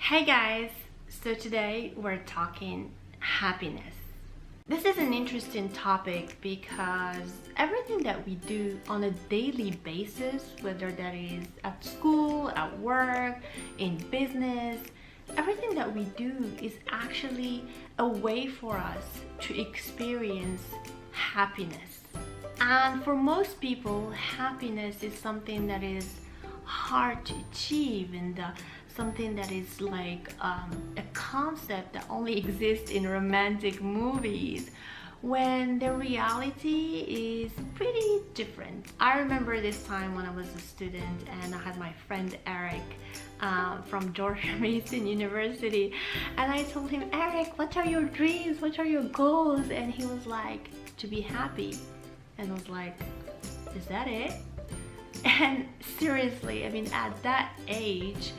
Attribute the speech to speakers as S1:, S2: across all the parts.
S1: Hey guys, so today we're talking happiness. This is an interesting topic because everything that we do on a daily basis, whether that is at school, at work, in business, everything that we do is actually a way for us to experience happiness. And for most people, happiness is something that is hard to achieve and something that is like a concept that only exists in romantic movies, when the reality is pretty different. I remember this time when I was a student and I had my friend Eric from George Mason University, and I told him, Eric, what are your dreams? What are your goals? And he was like, to be happy. And I was like, is that it? And seriously, I mean, at that age,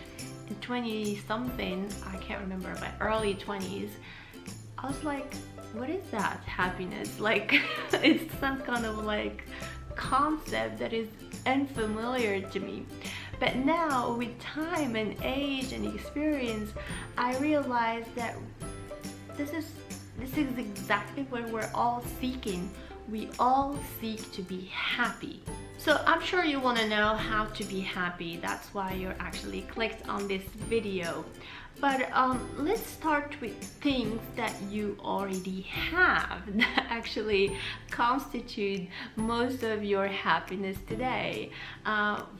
S1: in 20 something, I can't remember, but early 20s, I was like, what is that happiness? Like, it's some kind of like concept that is unfamiliar to me. But now with time and age and experience, I realize that this is exactly what we're all seeking. We all seek to be happy. So I'm sure you want to know how to be happy. That's why you're actually clicked on this video. But let's start with things that you already have that actually constitute most of your happiness today.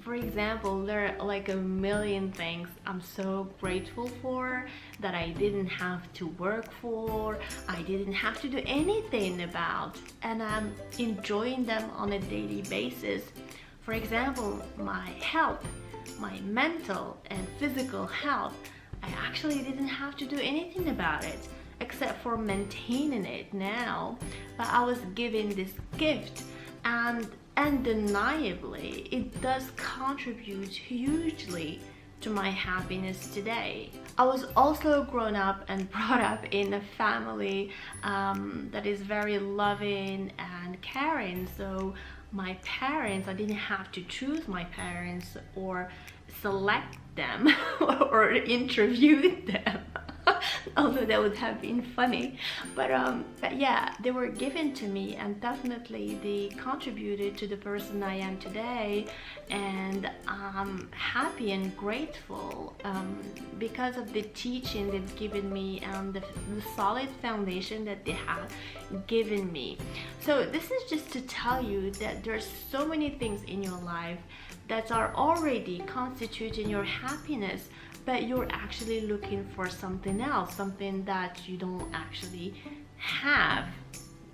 S1: For example, there are like a million things I'm so grateful for that I didn't have to work for, I didn't have to do anything about, and I'm enjoying them on a daily basis. For example, my health, my mental and physical health, I actually didn't have to do anything about it except for maintaining it now. But I was given this gift, and undeniably it does contribute hugely to my happiness today. I was also grown up and brought up in a family that is very loving and caring. So my parents, I didn't have to choose my parents or select them or interview them. Although that would have been funny, but yeah, they were given to me, and definitely they contributed to the person I am today, and I'm happy and grateful because of the teaching they've given me and the solid foundation that they have given me. So this is just to tell you that there's so many things in your life that are already constituting your happiness, but you're actually looking for something else, something that you don't actually have.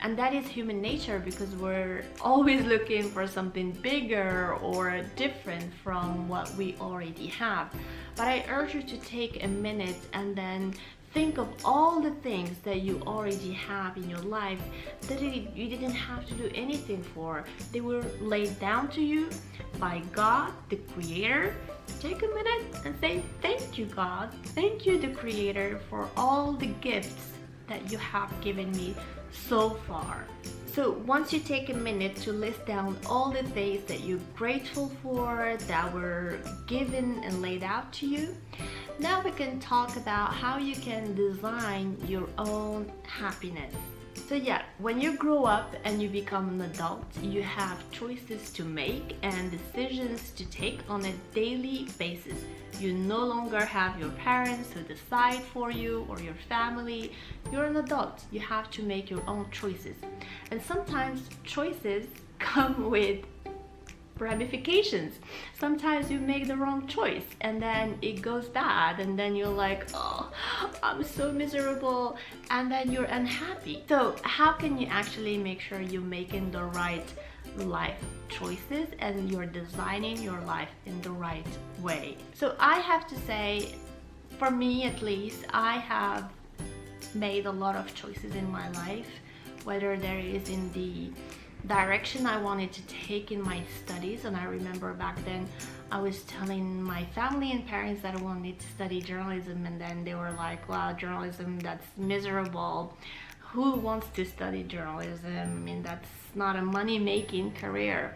S1: And that is human nature, because we're always looking for something bigger or different from what we already have. But I urge you to take a minute and then think of all the things that you already have in your life that you didn't have to do anything for. They were laid down to you by God, the Creator. Take a minute and say, thank you, God. Thank you, the Creator, for all the gifts that you have given me so far. So once you take a minute to list down all the things that you're grateful for, that were given and laid out to you, now we can talk about how you can design your own happiness. So yeah, when you grow up and you become an adult, you have choices to make and decisions to take on a daily basis. You no longer have your parents who decide for you or your family. You're an adult. You have to make your own choices. And sometimes choices come with ramifications. Sometimes you make the wrong choice and then it goes bad, and then you're like, oh, I'm so miserable, and then you're unhappy. So how can you actually make sure you're making the right life choices and you're designing your life in the right way? So I have to say, for me at least, I have made a lot of choices in my life, whether there is in the direction I wanted to take in my studies. And I remember back then I was telling my family and parents that I wanted to study journalism, and then they were like, wow, journalism, that's miserable. Who wants to study journalism? I mean, that's not a money-making career.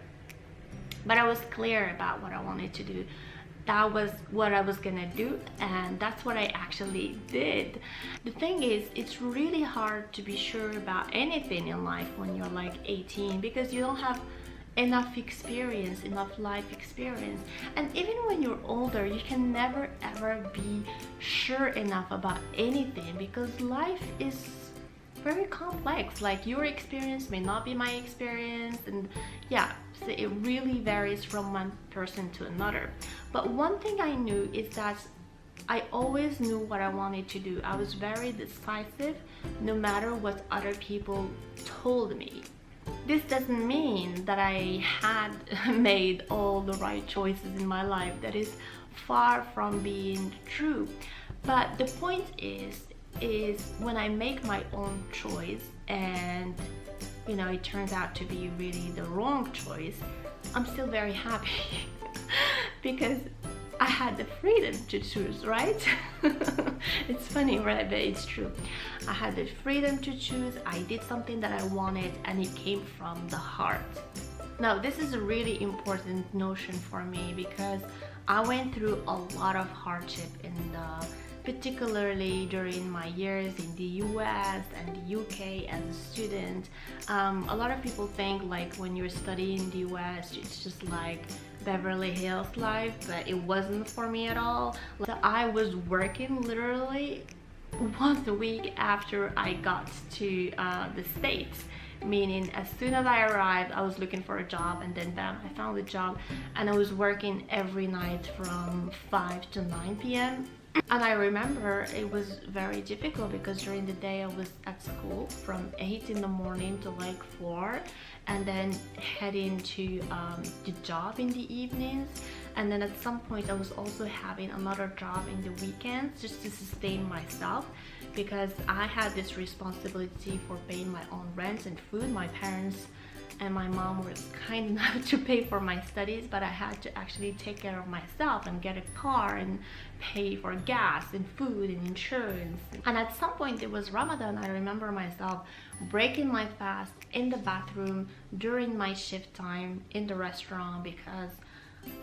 S1: But I was clear about what I wanted to do. that was what I was gonna do, and that's what I actually did. The thing is, it's really hard to be sure about anything in life when you're like 18, because you don't have enough experience, enough life experience. And even when you're older, you can never ever be sure enough about anything, because life is very complex. Like, your experience may not be my experience, and yeah, so it really varies from one person to another. But one thing I knew is that I always knew what I wanted to do. I was very decisive no matter what other people told me. This doesn't mean that I had made all the right choices in my life. That is far from being true. But the point is when I make my own choice and it turns out to be really the wrong choice, I'm still very happy because I had the freedom to choose, right? It's funny, right? But it's true. I had the freedom to choose. I did something that I wanted, and it came from the heart. Now, this is a really important notion for me, because I went through a lot of hardship particularly during my years in the US and the UK as a student. A lot of people think like when you're studying in the US, it's just like Beverly Hills life, but it wasn't for me at all. So I was working literally once a week after I got to the States. Meaning, as soon as I arrived, I was looking for a job, and then bam, I found a job, and I was working every night from 5 to 9 p.m. And I remember it was very difficult, because during the day I was at school from 8 in the morning to like 4, and then heading to the job in the evenings. And then at some point I was also having another job in the weekends just to sustain myself, because I had this responsibility for paying my own rent and food. My parents and my mom were kind enough to pay for my studies, but I had to actually take care of myself and get a car and pay for gas and food and insurance. And at some point, it was Ramadan. I remember myself breaking my fast in the bathroom during my shift time in the restaurant, because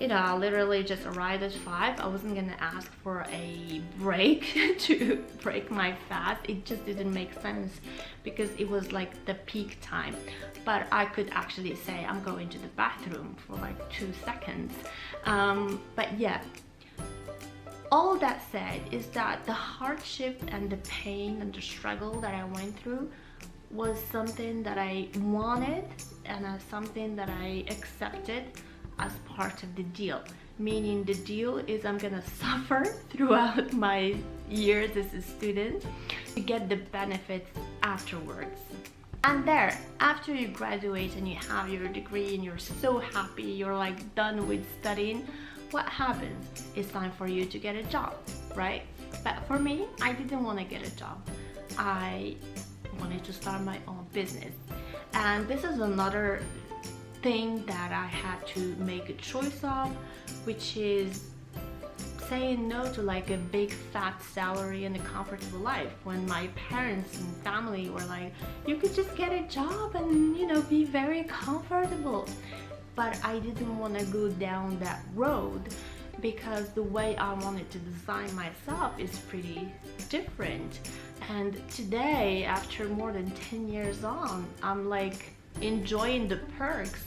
S1: I literally just arrived at 5. I wasn't gonna ask for a break to break my fast. It just didn't make sense, because it was like the peak time. But I could actually say I'm going to the bathroom for like 2 seconds. But yeah, all that said is that the hardship and the pain and the struggle that I went through was something that I wanted, and something that I accepted as part of the deal. Meaning, the deal is I'm gonna suffer throughout my years as a student to get the benefits afterwards. And there, after you graduate and you have your degree and you're so happy, you're like done with studying, what happens? It's time for you to get a job, right? But for me, I didn't want to get a job. I wanted to start my own business. And this is another thing that I had to make a choice of, which is saying no to like a big fat salary and a comfortable life, when my parents and family were like, you could just get a job and be very comfortable. But I didn't want to go down that road, because the way I wanted to design myself is pretty different. And today, after more than 10 years on, I'm like enjoying the perks,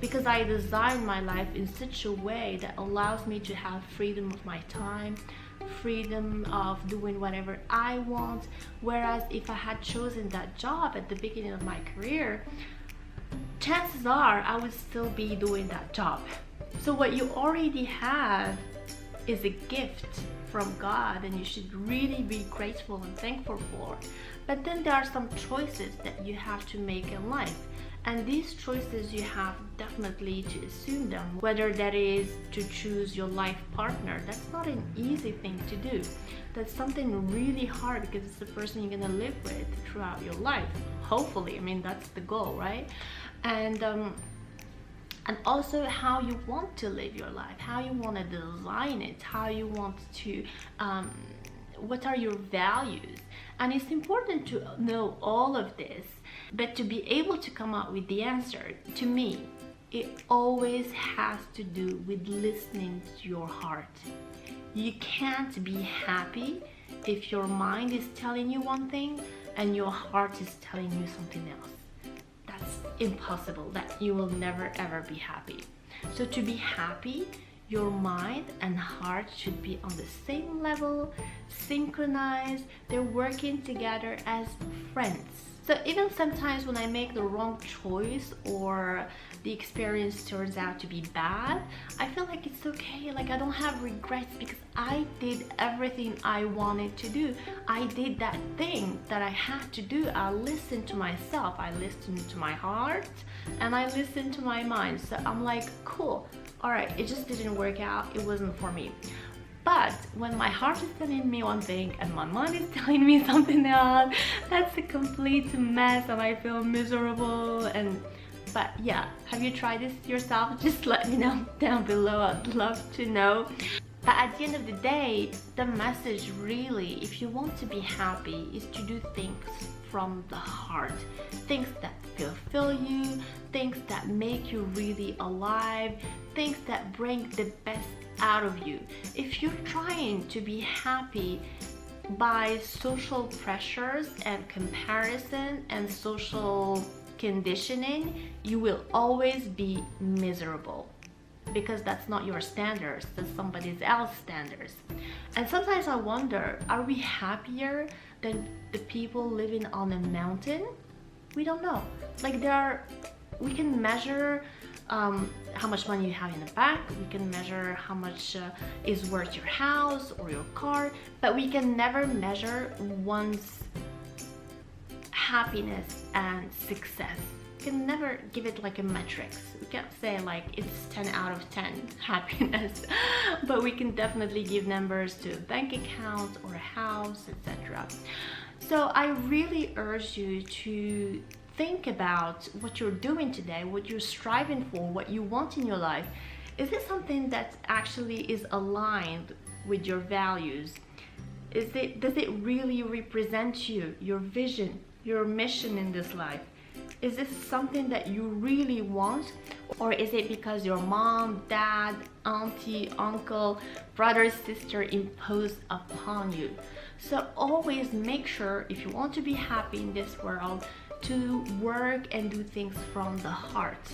S1: because I designed my life in such a way that allows me to have freedom of my time, freedom of doing whatever I want. Whereas if I had chosen that job at the beginning of my career, chances are I would still be doing that job. So what you already have is a gift from God, and you should really be grateful and thankful for. But then there are some choices that you have to make in life. And these choices, you have definitely to assume them, whether that is to choose your life partner. That's not an easy thing to do. That's something really hard, because it's the person you're gonna live with throughout your life. Hopefully, I mean, that's the goal, right? And also how you want to live your life, how you want to design it, how you want to, what are your values. And it's important to know all of this, but to be able to come up with the answer, to me, it always has to do with listening to your heart. You can't be happy if your mind is telling you one thing and your heart is telling you something else. That's impossible. That you will never ever be happy. So to be happy, your mind and heart should be on the same level, synchronized. They're working together as friends. So even sometimes when I make the wrong choice or the experience turns out to be bad, I feel like it's okay. Like I don't have regrets because I did everything I wanted to do. I did that thing that I had to do. I listened to myself, I listened to my heart, and I listened to my mind. So I'm like, cool, all right, it just didn't work out. It wasn't for me. But when my heart is telling me one thing and my mind is telling me something else, that's a complete mess and I feel miserable. But yeah, have you tried this yourself? Just let me know down below. I'd love to know. But at the end of the day, the message really, if you want to be happy, is to do things from the heart. Things that fulfill you, things that make you really alive, things that bring the best out of you. If you're trying to be happy by social pressures and comparison and social conditioning, you will always be miserable, because that's not your standards, that's somebody else's standards. And sometimes I wonder, are we happier than the people living on a mountain? We don't know. Like we can measure how much money you have in the bank, we can measure how much is worth your house or your car, but we can never measure one's happiness and success. We can never give it like a metrics. We can't say like it's 10 out of 10 happiness, but we can definitely give numbers to a bank account or a house, etc. So I really urge you to think about what you're doing today, what you're striving for, what you want in your life. Is it something that actually is aligned with your values? Does it really represent you, your vision, your mission in this life? Is this something that you really want? Or is it because your mom, dad, auntie, uncle, brother, sister imposed upon you? So always make sure, if you want to be happy in this world, to work and do things from the heart.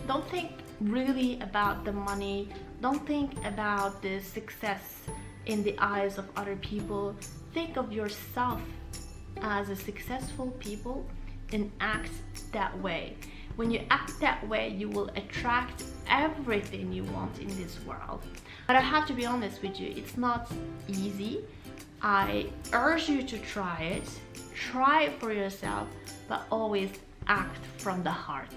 S1: Don't think really about the money. Don't think about the success in the eyes of other people. Think of yourself as a successful people and act that way. When you act that way, you will attract everything you want in this world. But I have to be honest with you, it's not easy. I urge you to try it. Try it for yourself, but always act from the heart.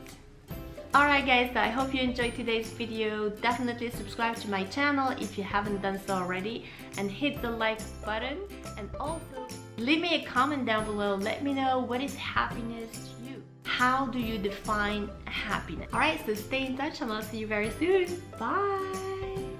S1: Alright guys, I hope you enjoyed today's video. Definitely subscribe to my channel if you haven't done so already, and hit the like button, and also leave me a comment down below. Let me know, what is happiness to you? How do you define happiness? Alright, so stay in touch and I'll see you very soon. Bye!